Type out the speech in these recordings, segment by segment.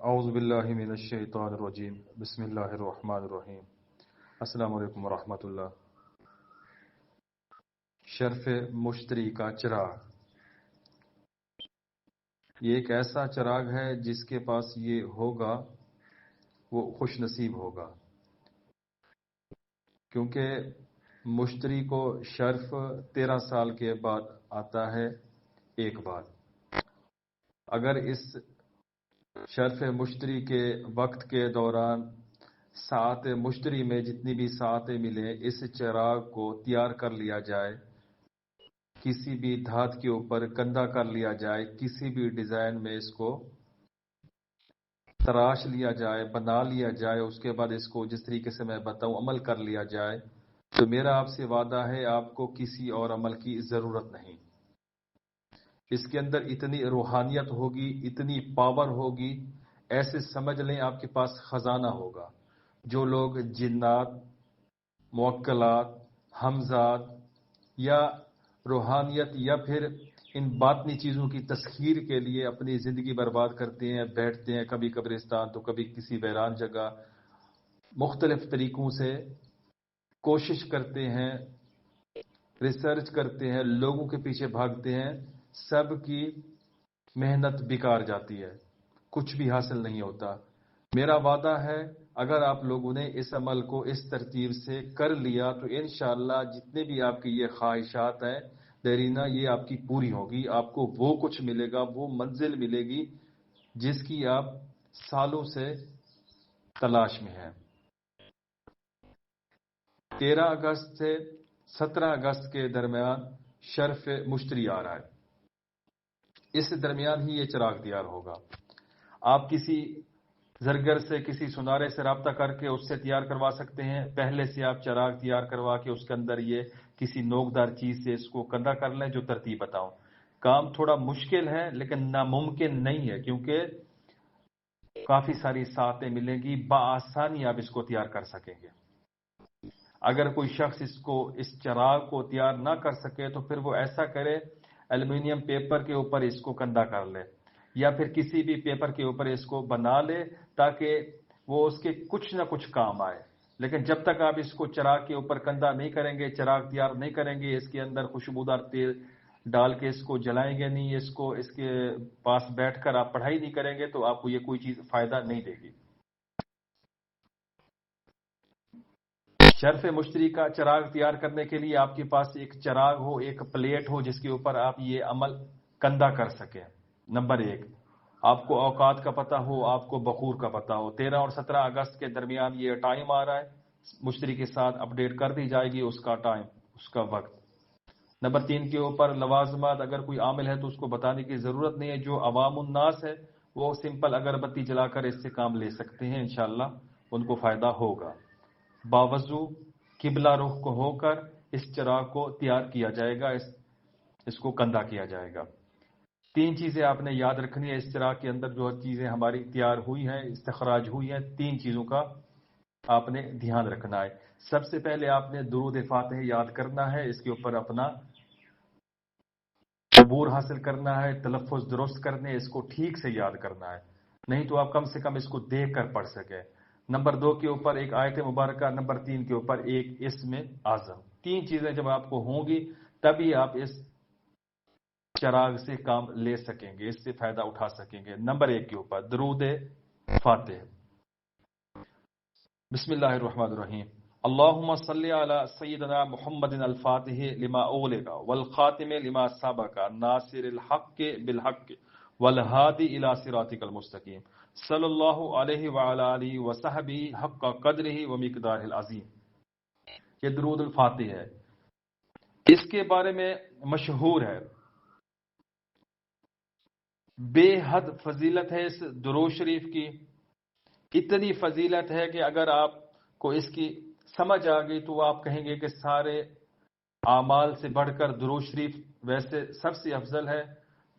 اعوذ باللہ من الشیطان الرجیم بسم اللہ الرحمن الرحیم السلام علیکم ورحمۃ اللہ۔ شرف مشتری کا چراغ، یہ ایک ایسا چراغ ہے جس کے پاس یہ ہوگا وہ خوش نصیب ہوگا، کیونکہ مشتری کو شرف 13 سال کے بعد آتا ہے ایک بار۔ اگر اس شرف مشتری کے وقت کے دوران ساعت مشتری میں جتنی بھی ساعتیں ملیں، اس چراغ کو تیار کر لیا جائے، کسی بھی دھات کے اوپر کندہ کر لیا جائے، کسی بھی ڈیزائن میں اس کو تراش لیا جائے، بنا لیا جائے، اس کے بعد اس کو جس طریقے سے میں بتاؤں عمل کر لیا جائے، تو میرا آپ سے وعدہ ہے آپ کو کسی اور عمل کی ضرورت نہیں۔ اس کے اندر اتنی روحانیت ہوگی، اتنی پاور ہوگی، ایسے سمجھ لیں آپ کے پاس خزانہ ہوگا۔ جو لوگ جنات، موکلات، حمزات یا روحانیت یا پھر ان باطنی چیزوں کی تسخیر کے لیے اپنی زندگی برباد کرتے ہیں، بیٹھتے ہیں کبھی قبرستان تو کبھی کسی ویران جگہ، مختلف طریقوں سے کوشش کرتے ہیں، ریسرچ کرتے ہیں، لوگوں کے پیچھے بھاگتے ہیں، سب کی محنت بیکار جاتی ہے، کچھ بھی حاصل نہیں ہوتا۔ میرا وعدہ ہے اگر آپ لوگوں نے اس عمل کو اس ترتیب سے کر لیا تو انشاءاللہ جتنے بھی آپ کی یہ خواہشات ہیں دیرینہ، یہ آپ کی پوری ہوگی، آپ کو وہ کچھ ملے گا، وہ منزل ملے گی جس کی آپ سالوں سے تلاش میں ہیں۔ 13 اگست سے 17 اگست کے درمیان شرف مشتری آ رہا ہے، اس درمیان ہی یہ چراغ تیار ہوگا۔ آپ کسی زرگر سے، کسی سنارے سے رابطہ کر کے اس سے تیار کروا سکتے ہیں، پہلے سے آپ چراغ تیار کروا کے اس کے اندر یہ کسی نوکدار چیز سے اس کو کندہ کر لیں جو ترتیب بتاؤں۔ کام تھوڑا مشکل ہے لیکن ناممکن نہیں ہے، کیونکہ کافی ساری ساعتیں ملیں گی، بآسانی آپ اس کو تیار کر سکیں گے۔ اگر کوئی شخص اس چراغ کو تیار نہ کر سکے تو پھر وہ ایسا کرے، ایلومینیم پیپر کے اوپر اس کو کندہ کر لے یا پھر کسی بھی پیپر کے اوپر اس کو بنا لے تاکہ وہ اس کے کچھ نہ کچھ کام آئے۔ لیکن جب تک آپ اس کو چراغ کے اوپر کندہ نہیں کریں گے، چراغ تیار نہیں کریں گے، اس کے اندر خوشبودار تیل ڈال کے اس کو جلائیں گے نہیں، اس کے پاس بیٹھ کر آپ پڑھائی نہیں کریں گے تو آپ کو یہ کوئی چیز فائدہ نہیں دے گی۔ شرف مشتری کا چراغ تیار کرنے کے لیے آپ کے پاس ایک چراغ ہو، ایک پلیٹ ہو جس کے اوپر آپ یہ عمل کندہ کر سکیں۔ نمبر 1، آپ کو اوقات کا پتہ ہو، آپ کو بخور کا پتہ ہو۔ 13 اور 17 اگست کے درمیان یہ ٹائم آ رہا ہے، مشتری کے ساتھ اپڈیٹ کر دی جائے گی اس کا ٹائم، اس کا وقت۔ نمبر 3 کے اوپر لوازمات، اگر کوئی عامل ہے تو اس کو بتانے کی ضرورت نہیں ہے، جو عوام الناس ہے وہ سمپل اگربتی جلا کر اس سے کام لے سکتے ہیں، انشاءاللہ ان کو فائدہ ہوگا۔ باوضو قبلہ رخ کو ہو کر اس چراغ کو تیار کیا جائے گا، اس کو کندہ کیا جائے گا۔ 3 چیزیں آپ نے یاد رکھنی ہے، اس چراغ کے اندر جو چیزیں ہماری تیار ہوئی ہیں، استخراج ہوئی ہیں، 3 چیزوں کا آپ نے دھیان رکھنا ہے۔ سب سے پہلے آپ نے درود فاتح یاد کرنا ہے، اس کے اوپر اپنا عبور حاصل کرنا ہے، تلفظ درست کرنے، اس کو ٹھیک سے یاد کرنا ہے، نہیں تو آپ کم سے کم اس کو دیکھ کر پڑھ سکیں۔ نمبر 2 کے اوپر ایک آیت مبارکہ، نمبر 3 کے اوپر ایک اسم اعظم۔ 3 چیزیں جب آپ کو ہوں گی تبھی آپ اس چراغ سے کام لے سکیں گے، اس سے فائدہ اٹھا سکیں گے۔ نمبر 1 کے اوپر درود فاتح۔ بسم اللہ الرحمن الرحیم۔ اللہم صلی علی سیدنا محمد الفاتح لما اغلق والخاتم لما سبق ناصر الحق بالحق والہادی الی صراطک المستقیم، صلی اللہ علیہ وعلی آلہ وصحبہ حق قدرہ ومقدارہ العظیم۔ یہ درود الفاتح ہے، اس کے بارے میں مشہور ہے، بے حد فضیلت ہے اس درود شریف کی۔ اتنی فضیلت ہے کہ اگر آپ کو اس کی سمجھ آ گئی تو آپ کہیں گے کہ سارے اعمال سے بڑھ کر درود شریف ویسے سب سے افضل ہے۔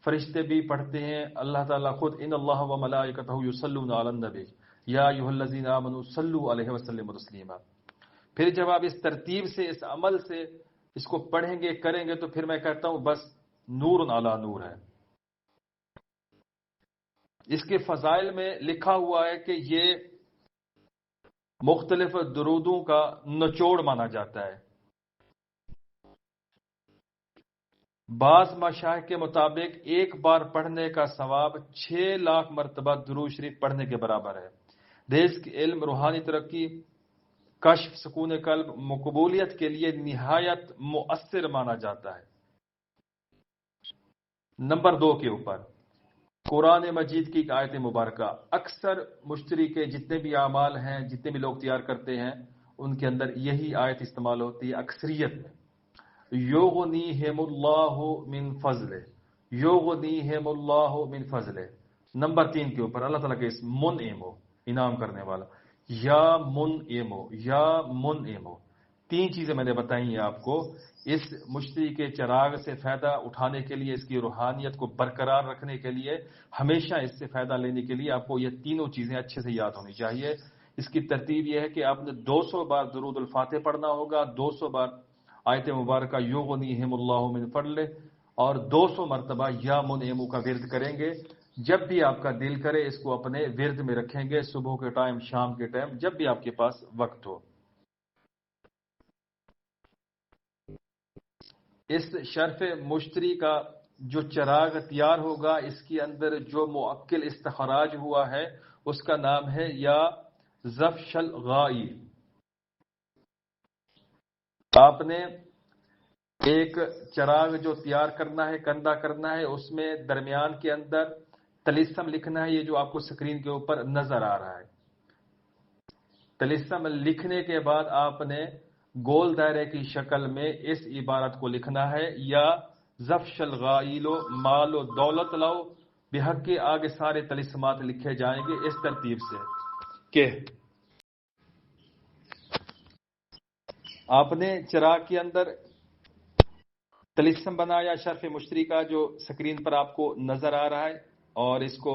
فرشتے بھی پڑھتے ہیں، اللہ تعالیٰ خود ان اللہ و ملائکتہ یصلون علی النبی یا ایھا الذین آمنوا صلوا علیہ وسلم تسلیما۔ پھر جب آپ اس ترتیب سے، اس عمل سے اس کو پڑھیں گے، کریں گے تو پھر میں کہتا ہوں بس نور علی نور ہے۔ اس کے فضائل میں لکھا ہوا ہے کہ یہ مختلف درودوں کا نچوڑ مانا جاتا ہے۔ بعض مشائخ کے مطابق ایک بار پڑھنے کا ثواب 6 لاکھ مرتبہ درود شریف پڑھنے کے برابر ہے۔ رزق، علم، روحانی ترقی، کشف، سکون قلب، مقبولیت کے لیے نہایت مؤثر مانا جاتا ہے۔ نمبر 2 کے اوپر قرآن مجید کی ایک آیت مبارکہ۔ اکثر مشتری کے جتنے بھی اعمال ہیں، جتنے بھی لوگ تیار کرتے ہیں، ان کے اندر یہی آیت استعمال ہوتی ہے اکثریت میں۔ یغنیہم اللہ من فضلہ، یغنیہم اللہ من فضلہ۔ نمبر 3 کے اوپر اللہ تعالیٰ کے اسم منعم، انعام کرنے والا، یا منعم، یا منعم۔ 3 چیزیں میں نے بتائی ہیں آپ کو۔ اس مشتری کے چراغ سے فائدہ اٹھانے کے لیے، اس کی روحانیت کو برقرار رکھنے کے لیے، ہمیشہ اس سے فائدہ لینے کے لیے آپ کو یہ تینوں چیزیں اچھے سے یاد ہونی چاہیے۔ اس کی ترتیب یہ ہے کہ آپ نے 200 بار درود الفاتح پڑھنا ہوگا، 200 بار آیت مبارکہ یغنیہم اللہ من فضلہ، اور 200 مرتبہ یا منعم کا ورد کریں گے۔ جب بھی آپ کا دل کرے اس کو اپنے ورد میں رکھیں گے، صبح کے ٹائم، شام کے ٹائم، جب بھی آپ کے پاس وقت ہو۔ اس شرف مشتری کا جو چراغ تیار ہوگا، اس کے اندر جو معقل استخراج ہوا ہے اس کا نام ہے یا زفش الغائی۔ آپ نے ایک چراغ جو تیار کرنا ہے، کندہ کرنا ہے، اس میں درمیان کے اندر طلسم لکھنا ہے، یہ جو آپ کو سکرین کے اوپر نظر آ رہا ہے۔ طلسم لکھنے کے بعد آپ نے گول دائرے کی شکل میں اس عبارت کو لکھنا ہے، یا زفش الغائل مال و دولت لاؤ بحق کے آگے سارے طلسمات لکھے جائیں گے اس ترتیب سے کہ آپ نے چراغ کے اندر طلسم بنایا شرف مشتری کا جو سکرین پر آپ کو نظر آ رہا ہے، اور اس کو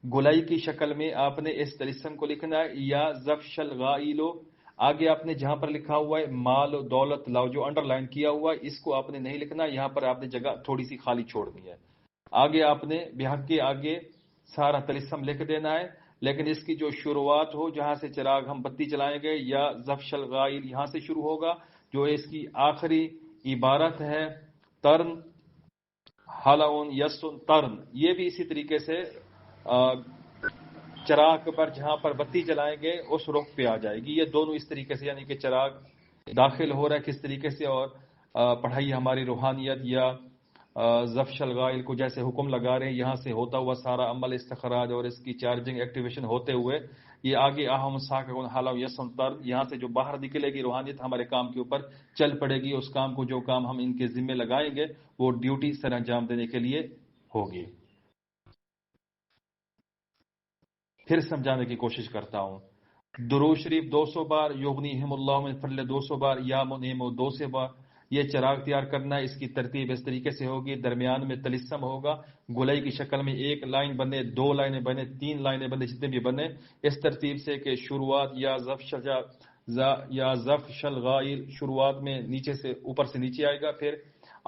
گولائی کی شکل میں آپ نے اس طلسم کو لکھنا ہے، یا زفش الغائل۔ آگے آپ نے جہاں پر لکھا ہوا ہے مال و دولت لاؤ، جو انڈر لائن کیا ہوا ہے، اس کو آپ نے نہیں لکھنا، یہاں پر آپ نے جگہ تھوڑی سی خالی چھوڑنی ہے۔ آگے آپ نے بحق کے آگے سارا طلسم لکھ دینا ہے، لیکن اس کی جو شروعات ہو، جہاں سے چراغ ہم بتی چلائیں گے، یا زفش الغائل یہاں سے شروع ہوگا، جو اس کی آخری عبارت ہے ترن حلون یسن ترن، یہ بھی اسی طریقے سے چراغ پر جہاں پر بتی جلائیں گے اس رخ پہ آ جائے گی۔ یہ دونوں اس طریقے سے، یعنی کہ چراغ داخل ہو رہا ہے کس طریقے سے، اور پڑھائی ہماری روحانیت یا زفش الغائل کو جیسے حکم لگا رہے ہیں، یہاں سے ہوتا ہوا سارا عمل استخراج اور اس کی چارجنگ ایکٹیویشن ہوتے ہوئے یہ آگے اہم ساکن حلو یسن ترن، یہاں سے جو باہر نکلے گی روحانیت ہمارے کام کے اوپر چل پڑے گی۔ اس کام کو، جو کام ہم ان کے ذمے لگائیں گے، وہ ڈیوٹی سر انجام دینے کے لیے ہوگی۔ پھر سمجھانے کی کوشش کرتا ہوں۔ درود شریف 200 بار، یغنیہم اللہ من فضلہ 200 بار، یا منعم 200 بار، یہ چراغ تیار کرنا ہے۔ اس کی ترتیب اس طریقے سے ہوگی، درمیان میں طلسم ہوگا، گولائی کی شکل میں 1 لائن بنے، 2 لائنیں بنے، 3 لائنیں بنے، جتنے بھی بنے اس ترتیب سے کہ شروعات یا زفش الغائل شروعات میں نیچے سے اوپر سے نیچے آئے گا، پھر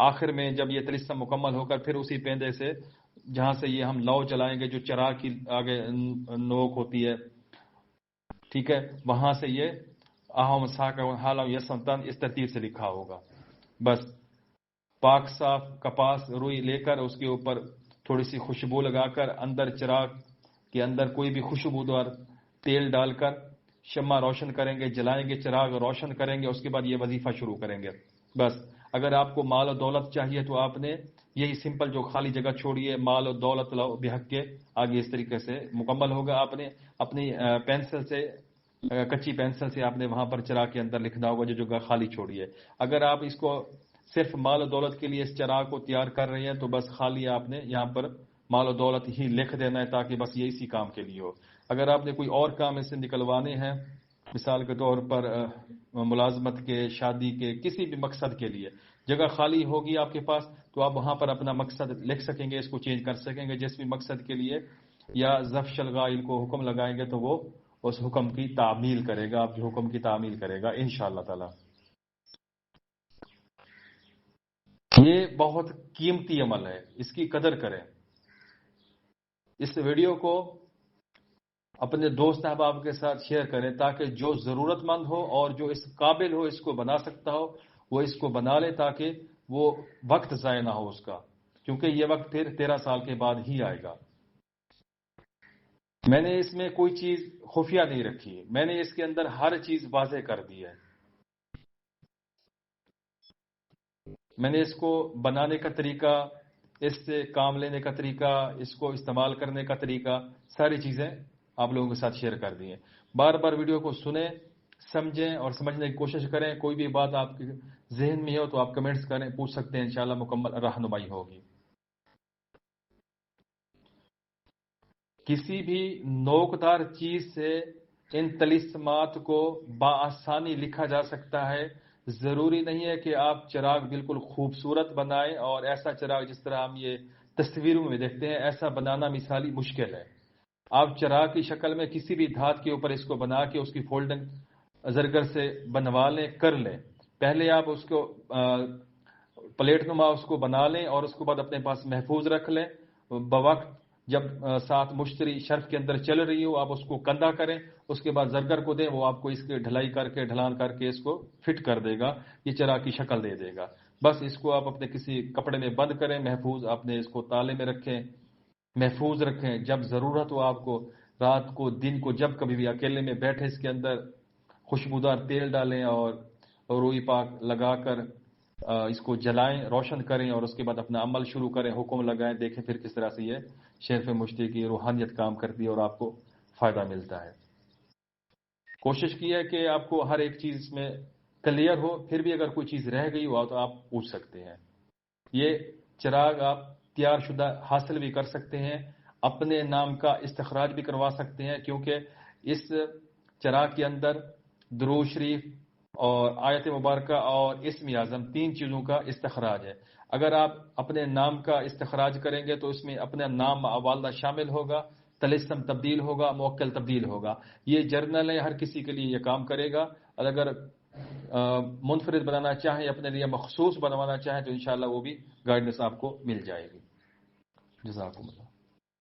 آخر میں جب یہ طلسم مکمل ہو کر پھر اسی پیندے سے جہاں سے یہ ہم لو چلائیں گے، جو چراغ کی آگے نوک ہوتی ہے، ٹھیک ہے، وہاں سے یہ اہم ساکن حلو یسن ترن اس ترتیب سے لکھا ہوگا۔ بس پاک صاف کپاس روئی لے کر اس کے اوپر تھوڑی سی خوشبو لگا کر، اندر چراغ کے اندر کوئی بھی خوشبودار تیل ڈال کر شمع روشن کریں گے، جلائیں گے، چراغ روشن کریں گے، اس کے بعد یہ وظیفہ شروع کریں گے۔ بس اگر آپ کو مال و دولت چاہیے تو آپ نے یہی سمپل جو خالی جگہ چھوڑی ہے، مال و دولت لاؤ بحق کے آگے اس طریقے سے مکمل ہوگا۔ آپ نے اپنی پینسل سے، کچی پینسل سے آپ نے وہاں پر چراغ کے اندر لکھنا ہوگا جو جگہ خالی چھوڑی ہے۔ اگر آپ اس کو صرف مال و دولت کے لیے اس چراغ کو تیار کر رہے ہیں تو بس خالی آپ نے یہاں پر مال و دولت ہی لکھ دینا ہے، تاکہ بس یہ اسی کام کے لیے ہو۔ اگر آپ نے کوئی اور کام اس سے نکلوانے ہیں، مثال کے طور پر ملازمت کے، شادی کے، کسی بھی مقصد کے لیے جگہ خالی ہوگی آپ کے پاس، تو آپ وہاں پر اپنا مقصد لکھ سکیں گے، اس کو چینج کر سکیں گے جس بھی مقصد کے لیے، یا زفش الغائل کو حکم لگائیں گے تو وہ اس حکم کی تعمیل کرے گا، آپ کے حکم کی تعمیل کرے گا انشاءاللہ تعالی۔ یہ بہت قیمتی عمل ہے، اس کی قدر کریں۔ اس ویڈیو کو اپنے دوست احباب کے ساتھ شیئر کریں تاکہ جو ضرورت مند ہو اور جو اس قابل ہو اس کو بنا سکتا ہو وہ اس کو بنا لے، تاکہ وہ وقت ضائع نہ ہو اس کا، کیونکہ یہ وقت پھر 13 سال کے بعد ہی آئے گا۔ میں نے اس میں کوئی چیز خفیہ نہیں رکھی، میں نے اس کے اندر ہر چیز واضح کر دی ہے۔ میں نے اس کو بنانے کا طریقہ، اس سے کام لینے کا طریقہ، اس کو استعمال کرنے کا طریقہ، ساری چیزیں آپ لوگوں کے ساتھ شیئر کر دی ہیں۔ بار بار ویڈیو کو سنیں، سمجھیں اور سمجھنے کی کوشش کریں۔ کوئی بھی بات آپ کے ذہن میں ہو تو آپ کمنٹس کریں، پوچھ سکتے ہیں، انشاءاللہ مکمل رہنمائی ہوگی۔ کسی بھی نوکدار چیز سے ان طلسمات کو بآسانی لکھا جا سکتا ہے۔ ضروری نہیں ہے کہ آپ چراغ بالکل خوبصورت بنائیں، اور ایسا چراغ جس طرح ہم یہ تصویروں میں دیکھتے ہیں ایسا بنانا مثالی مشکل ہے۔ آپ چراغ کی شکل میں کسی بھی دھات کے اوپر اس کو بنا کے اس کی فولڈنگ زرگر سے بنوا لیں، کر لیں۔ پہلے آپ اس کو پلیٹ نما اس کو بنا لیں اور اس کے بعد اپنے پاس محفوظ رکھ لیں۔ بوقت جب ساتھ مشتری شرف کے اندر چل رہی ہو آپ اس کو کندھا کریں، اس کے بعد زرگر کو دیں، وہ آپ کو اس کے ڈھلائی کر کے ڈھلان کر کے اس کو فٹ کر دے گا، یہ چراغ کی شکل دے دے گا۔ بس اس کو آپ اپنے کسی کپڑے میں بند کریں، محفوظ اپنے اس کو تالے میں رکھیں، محفوظ رکھیں۔ جب ضرورت ہو آپ کو رات کو دن کو جب کبھی بھی اکیلے میں بیٹھے اس کے اندر خوشبودار تیل ڈالیں اور روئی پاک لگا کر اس کو جلائیں، روشن کریں اور اس کے بعد اپنا عمل شروع کریں، حکم لگائیں، دیکھیں پھر کس طرح سے یہ شرف مشتی کی روحانیت کام کرتی ہے اور آپ کو فائدہ ملتا ہے۔ کوشش کی ہے کہ آپ کو ہر ایک چیز میں کلیئر ہو، پھر بھی اگر کوئی چیز رہ گئی ہو تو آپ پوچھ سکتے ہیں۔ یہ چراغ آپ تیار شدہ حاصل بھی کر سکتے ہیں، اپنے نام کا استخراج بھی کروا سکتے ہیں، کیونکہ اس چراغ کے اندر درود شریف اور آیت مبارکہ اور اسم اعظم 3 چیزوں کا استخراج ہے۔ اگر آپ اپنے نام کا استخراج کریں گے تو اس میں اپنا نام والدہ شامل ہوگا، طلسم تبدیل ہوگا، موکل تبدیل ہوگا۔ یہ جرنل ہے، ہر کسی کے لیے یہ کام کرے گا۔ اور اگر منفرد بنانا چاہیں، اپنے لیے مخصوص بنوانا چاہیں تو انشاءاللہ وہ بھی گائیڈنس آپ کو مل جائے گی۔ جزاکم اللہ۔